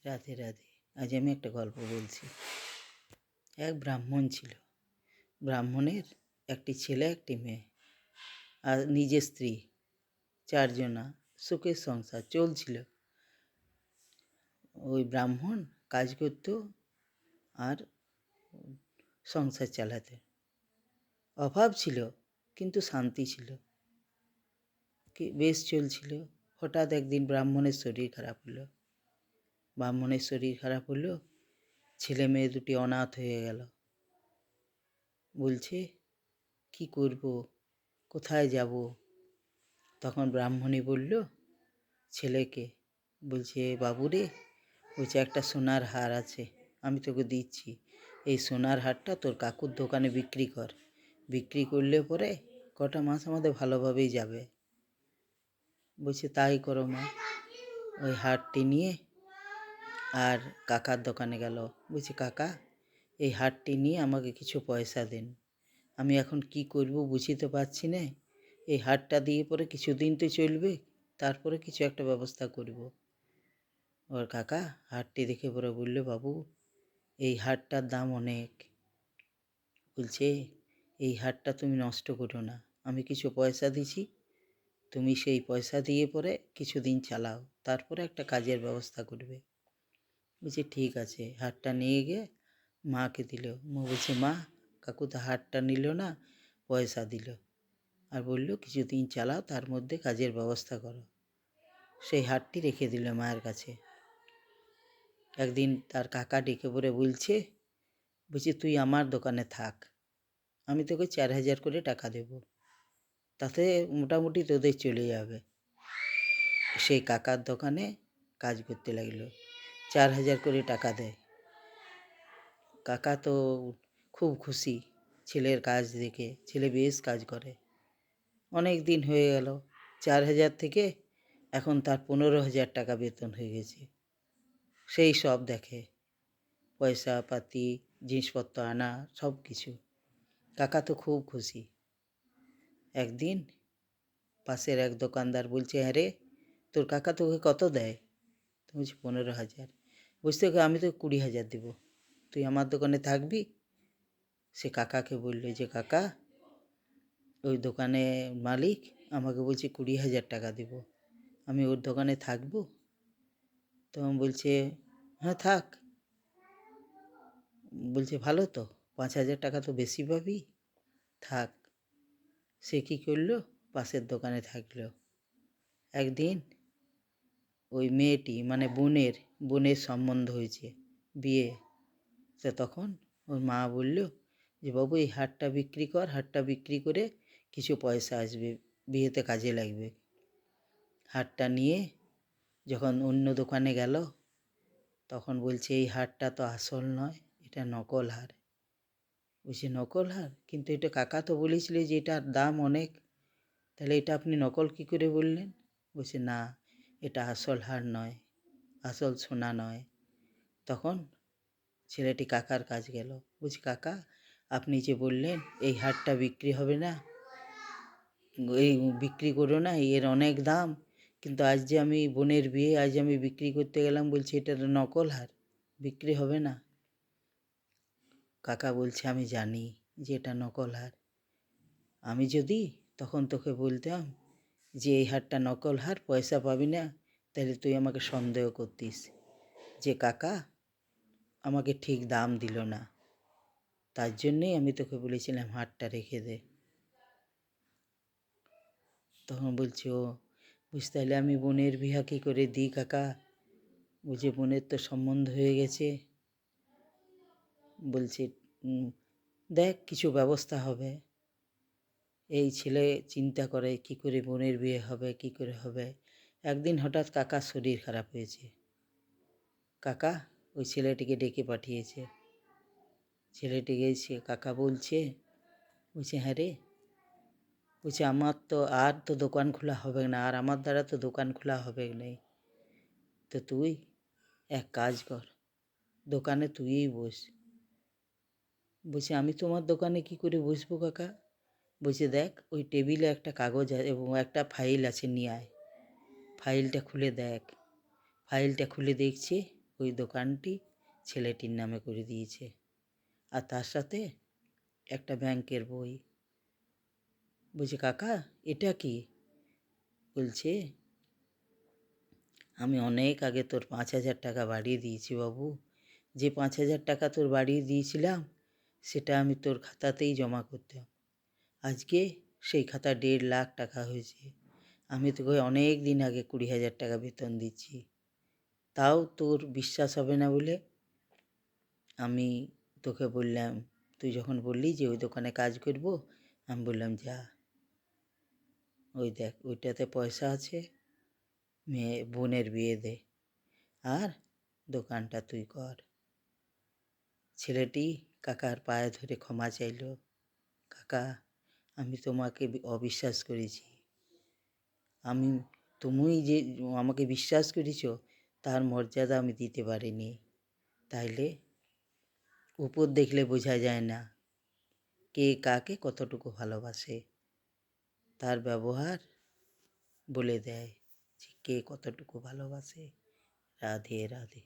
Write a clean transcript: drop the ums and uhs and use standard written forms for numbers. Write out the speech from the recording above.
রাধে রাধে। আজ আমি একটা গল্প বলছি। এক ব্রাহ্মণ ছিল। ব্রাহ্মণের একটি ছেলে একটি মেয়ে আর নিজের স্ত্রী, 4 জনা সুখের সংসার চলছিল। ওই ব্রাহ্মণ কাজ করত আর সংসার চালাতে। অভাব ছিল কিন্তু শান্তি ছিল, বেশ চলছিল। হঠাৎ একদিন ব্রাহ্মণের শরীর খারাপ হলো। ছেলে মেয়ে দুটি অনাথ হয়ে গেল। বলছে কি করব, কোথায় যাব? তখন ব্রাহ্মণী বলল ছেলেকে, বলছে বাবু রে, বলছে একটা সোনার হার আছে, আমি তোকে দিচ্ছি। এই সোনার হারটা তোর কাকুর দোকানে বিক্রি কর। বিক্রি করলে পরে কটা মাস আমাদের ভালোভাবেই যাবে। বলছে তাই করো মা। ওই হারটি নিয়ে আর কাকার দোকানে গেল। বলছে কাকা, এই হারটি নিয়ে আমাকে কিছু পয়সা দিন, আমি এখন কি করব বুঝতে পারছি না। এই হারটা দিয়ে পরে কিছুদিন তো চলবে, তারপরে কিছু একটা ব্যবস্থা করব। ওর কাকা হারটি দেখে পরে বলল বাবু, এই হারটার দাম অনেক। বলছে এই হারটা তুমি নষ্ট করো না, আমি কিছু পয়সা দিছি, তুমি সেই পয়সা দিয়ে পরে কিছুদিন চালাও, তারপরে একটা কাজের ব্যবস্থা করবে। বলছে ঠিক আছে। হারটা নিয়ে গিয়ে মাকে দিল। মা বলছে মা, কাকু তো হারটা নিল না, পয়সা দিল আর বলল কিছুদিন চালাও, তার মধ্যে কাজের ব্যবস্থা করো। সেই হারটি রেখে দিল মায়ের কাছে। একদিন তার কাকা ডেকে পড়ে বলছে তুই আমার দোকানে থাক, আমি তোকে 4,000 করে টাকা দেব, তাতে মোটামুটি তোদের চলে যাবে। সেই কাকার দোকানে কাজ করতে লাগলো, 4,000 করে টাকা দেয়। কাকা তো খুব খুশি ছেলের কাজ দেখে, ছেলে বেশ কাজ করে। অনেক দিন হয়ে গেল, 4,000 থেকে এখন তার 15,000 টাকা বেতন হয়ে গেছে। সেই সব দেখে, পয়সা পাতি, জিনিসপত্র আনা, সব কিছু। কাকা তো খুব খুশি। একদিন পাশের এক দোকানদার বলছে হ্যাঁ রে, তোর কাকা তোকে কত দেয়? তো বলছি 15,000। বুঝতে আমি তো 20,000 দেবো, তুই আমার দোকানে থাকবি। সে কাকাকে বলল যে কাকা, ওই দোকানে মালিক আমাকে বলছে 20,000 টাকা দেব, আমি ওর দোকানে থাকবো? তখন বলছে হ্যাঁ থাক। বলছে ভালো তো, 5,000 টাকা তো বেশি পাবি, থাক। সে কী করলো, পাশের দোকানে থাকলো। একদিন ওই মেয়েটি মানে বোনের সম্বন্ধ হয়েছে, বিয়ে। তো তখন ওর মা বলল যে বাবু এই হারটা বিক্রি কর, হারটা বিক্রি করে কিছু পয়সা আসবে, বিয়েতে কাজে লাগবে। হারটা নিয়ে যখন অন্য দোকানে গেল, তখন বলছে এই হারটা তো আসল নয়, এটা নকল হার। বলছে নকল হার? কিন্তু এটা কাকা তো বলেছিল যে এটার দাম অনেক, তাহলে এটা আপনি নকল কী করে বললেন? বলছে না, এটা আসল হার নয়, আসল সোনা নয়। তখন ছেলেটি কাকার কাজ গেল। বলছি কাকা, আপনি যে বললেন এই হারটা বিক্রি হবে না, এই বিক্রি করো না, এর অনেক দাম, কিন্তু আজ যে আমি বোনের বিয়ে, আজ আমি বিক্রি করতে গেলাম, বলছি এটা নকল হার, বিক্রি হবে না। কাকা বলছে আমি জানি যে এটা নকল হার, আমি যদি তখন তোকে বলতাম যে এই হারটা নকল হার, পয়সা পাবি না, তাহলে তুই আমাকে সন্দেহ করতিস যে কাকা আমাকে ঠিক দাম দিল না, তার জন্যেই আমি তোকে বলেছিলাম হারটা রেখে দে। তখন বলছি ও বুঝতে, তাহলে আমি বোনের বিয়া কী করে দিই কাকা? বুঝে বোনের তো সম্বন্ধ হয়ে গেছে। বলছে দেখ কিছু ব্যবস্থা হবে। এই ছেলে চিন্তা করে কি করে বোনের বিয়ে হবে, কি করে হবে। একদিন হঠাৎ কাকার শরীর খারাপ হয়েছে। কাকা ওই ছেলেটিকে ডেকে পাঠিয়েছে। ছেলেটিকে এসে কাকা বলছে হ্যাঁ রে, বলছে আমার তো আর তো দোকান খোলা হবে না, আর আমার দ্বারা তো দোকান খোলা হবে না, তো তুই এক কাজ কর, দোকানে তুইই বস। বলছে আমি তোমার দোকানে কি করে বসবো কাকা? বলছে দেখ ওই টেবিলে একটা কাগজ এবং একটা ফাইল আছে, নিয়ে আয়। ফাইলটা খুলে দেখ। ফাইলটা খুলে দেখছে ওই দোকানটি ছেলেটির নামে করে দিয়েছে, আর তার সাথে একটা ব্যাংকের বই। বলছে, কাকা এটা কি? বলছে, আমি অনেক আগে তোর 5,000 টাকা বাড়িয়ে দিয়েছি বাবু। যে 5,000 টাকা তোর বাড়িয়ে দিয়েছিলাম সেটা আমি তোর খাতাতেই জমা করতাম। আজকে সেই খাতা 1.5 লাখ টাকা হয়েছে। আমি তোকে অনেক দিন আগে 20,000 টাকা বেতন দিচ্ছি, তাও তোর বিশ্বাস হবে না বলে আমি তোকে বললাম, তুই যখন বললি যে ওই দোকানে কাজ করব, আমি বললাম যা, ওই দেখ ওইটাতে পয়সা আছে, বোনের বিয়ে দে, আর দোকানটা তুই কর। ছেলেটি কাকার পায়ে ধরে ক্ষমা চাইল। কাকা, আমি তোমাকে অবিশ্বাস করেছি। আমি তুমি যে আমাকে বিশ্বাস করেছ তার মর্যাদা আমি দিতে পারিনি। তাইলে উপর দেখলে বোঝা যায় না কে কাকে কতটুকু ভালোবাসে। তার ব্যবহার বলে দেয় যে কে কতটুকু ভালোবাসে। রাধে রাধে।